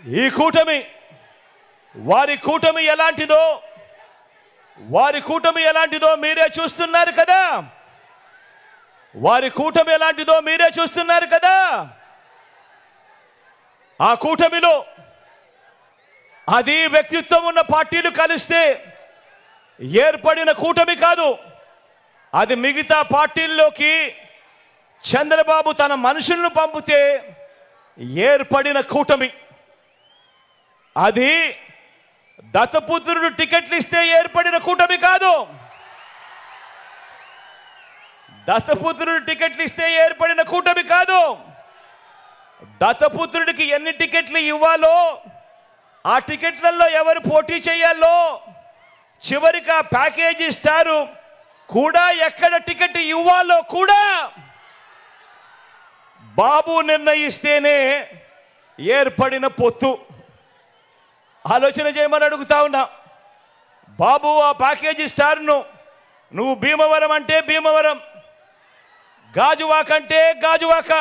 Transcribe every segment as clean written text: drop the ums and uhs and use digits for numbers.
ఈ కూటమి వారి కూటమి ఎలాంటిదో మీరే చూస్తున్నారు కదా. వారి కూటమి ఎలాంటిదో మీరే చూస్తున్నారు కదా. ఆ కూటమిలో అది వ్యక్తిత్వం ఉన్న పార్టీలు కలిస్తే ఏర్పడిన కూటమి కాదు. అది మిగతా పార్టీల్లోకి చంద్రబాబు తన మనుషులను పంపితే ఏర్పడిన కూటమి. అది దత్తపుత్రుడు టికెట్లు ఇస్తే ఏర్పడిన కూటమి కాదు. దత్తపుత్రుడు టికెట్లు ఇస్తే ఏర్పడిన కూటమి కాదు. దత్తపుత్రుడికి ఎన్ని టికెట్లు ఇవ్వాలో, ఆ టికెట్లలో ఎవరు పోటీ చేయాలో, చివరికి ఆ ప్యాకేజీ స్టారు కూడా ఎక్కడ టికెట్ ఇవ్వాలో కూడా బాబు నిర్ణయిస్తేనే ఏర్పడిన పొత్తు. ఆలోచన చేయమని అడుగుతా ఉన్నా. బాబు ఆ ప్యాకేజీ స్టార్ను నువ్వు భీమవరం అంటే భీమవరం, గాజువాక అంటే గాజువాక,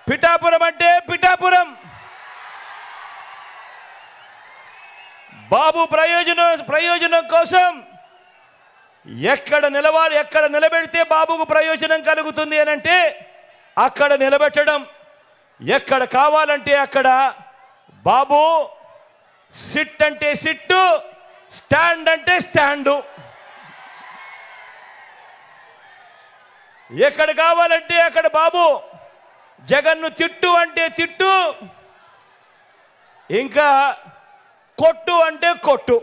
పిఠాపురం అంటే పిఠాపురం. బాబు ప్రయోజనం కోసం ఎక్కడ నిలబెడితే బాబుకు ప్రయోజనం కలుగుతుంది అని అంటే అక్కడ నిలబెట్టడం. ఎక్కడ కావాలంటే అక్కడ బాబు సిట్ అంటే సిట్టు, స్టాండ్ అంటే స్టాండు. ఎక్కడ కావాలంటే అక్కడ బాబు జగన్ను తిట్టు అంటే తిట్టు, ఇంకా కొట్టు అంటే కొట్టు.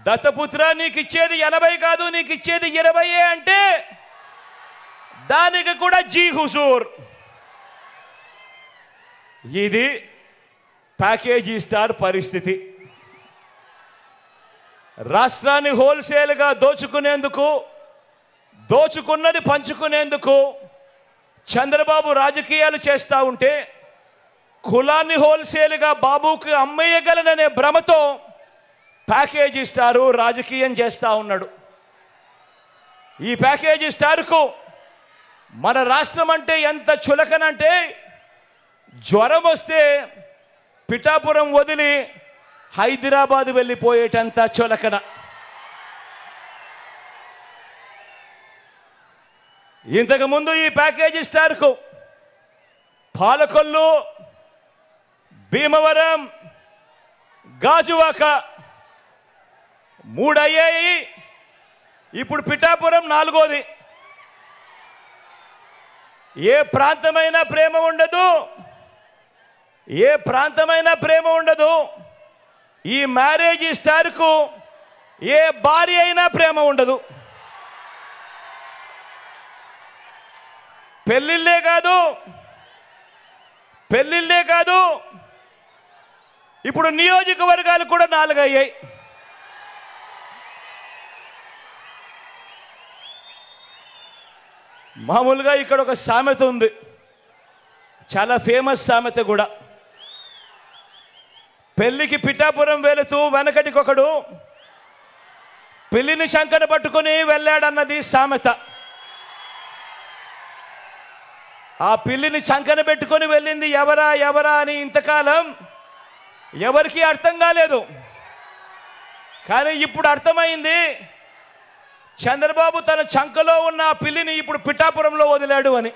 దత్తపుత్ర నీకు ఇచ్చేది 80 కాదు, నీకు ఇచ్చేది 20 అంటే దానికి కూడా జీ హుజూర్. ఇది ప్యాకేజీ స్టార్ పరిస్థితి. రాష్ట్రాన్ని హోల్సేల్గా దోచుకున్నది పంచుకునేందుకు చంద్రబాబు రాజకీయాలు చేస్తూ ఉంటే, కులాన్ని హోల్సేల్గా బాబుకి అమ్మేయగలననే భ్రమతో ప్యాకేజీ స్టారు రాజకీయం చేస్తూ ఉన్నాడు. ఈ ప్యాకేజీ స్టార్కు మన రాష్ట్రం అంటే ఎంత చులకనంటే, జ్వరం వస్తే పిఠాపురం వదిలి హైదరాబాద్ వెళ్ళిపోయేటంత చులకన. ఇంతకుముందు ఈ ప్యాకేజీ స్టార్కు పాలకొల్లు, భీమవరం, గాజువాక 3 అయ్యాయి. ఇప్పుడు పిఠాపురం 4వది. ఏ ప్రాంతమైనా ప్రేమ ఉండదు. ఈ మ్యారేజీ స్టార్కు ఏ భార్య అయినా ప్రేమ ఉండదు. పెళ్ళిళ్ళే కాదు, ఇప్పుడు నియోజకవర్గాలు కూడా 4 అయ్యాయి. మామూలుగా ఇక్కడ ఒక సామెత ఉంది, చాలా ఫేమస్ సామెత కూడా. పెళ్లికి పిఠాపురం వెళుతూ వెనకటికొకడు పెళ్లిని శంకన పట్టుకుని వెళ్ళాడన్నది సామెత. ఆ పిల్లిని చంకన పెట్టుకొని వెళ్ళింది ఎవరా అని ఇంతకాలం ఎవరికి అర్థం కాలేదు. కానీ ఇప్పుడు అర్థమైంది, చంద్రబాబు తన చంకలో ఉన్న ఆ పిల్లిని ఇప్పుడు పిఠాపురంలో వదిలాడు అని.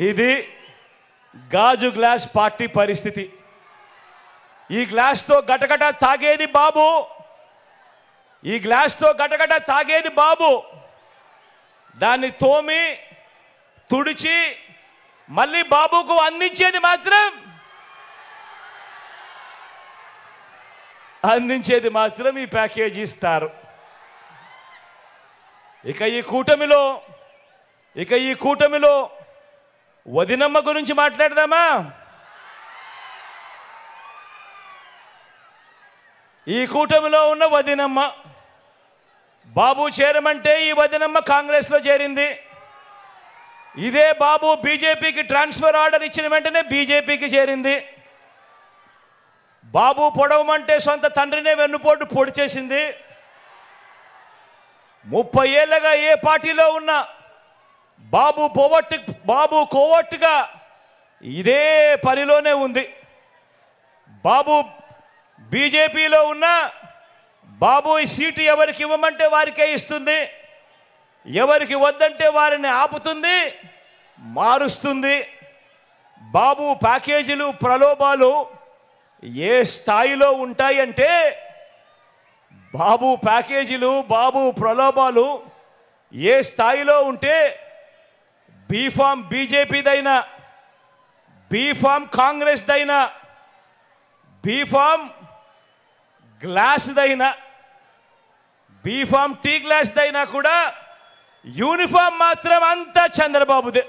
ఇది గాజు గ్లాస్ పార్టీ పరిస్థితి. ఈ గ్లాస్తో గటగట తాగేది బాబు, దాన్ని తోమి తుడిచి మళ్ళీ బాబుకు అందించేది మాత్రం ఈ ప్యాకేజీ స్టార్. ఇక ఈ కూటమిలో వదినమ్మ గురించి మాట్లాడదామా? ఈ కూటమిలో ఉన్న వదినమ్మ, బాబు చేరమంటే ఈ వదినమ్మ కాంగ్రెస్లో చేరింది. ఇదే బాబు బీజేపీకి ట్రాన్స్ఫర్ ఆర్డర్ ఇచ్చిన వెంటనే బీజేపీకి చేరింది. బాబు పొడవమంటే సొంత తండ్రినే వెన్నుపోటు పొడి చేసింది. 30 ఏళ్ళగా ఏ పార్టీలో ఉన్నా బాబు కోవట్టుగా ఇదే పనిలోనే ఉంది. బాబు బీజేపీలో ఉన్న బాబు ఈ సీటు ఎవరికి ఇవ్వమంటే వారికే ఇస్తుంది, ఎవరికి వద్దంటే వారిని ఆపుతుంది, మారుస్తుంది. బాబు ప్యాకేజీలు ప్రలోభాలు ఏ స్థాయిలో ఉంటాయంటే, బాబు ప్యాకేజీలు బాబు ప్రలోభాలు ఏ స్థాయిలో ఉంటే, బీఫామ్ బీజేపీదైనా, బీఫామ్ కాంగ్రెస్దైనా, బీఫామ్ గ్లాస్దైనా, బీఫామ్ టీ గ్లాస్దైనా కూడా యూనిఫామ్ మాత్రం అంతా చంద్రబాబుదే.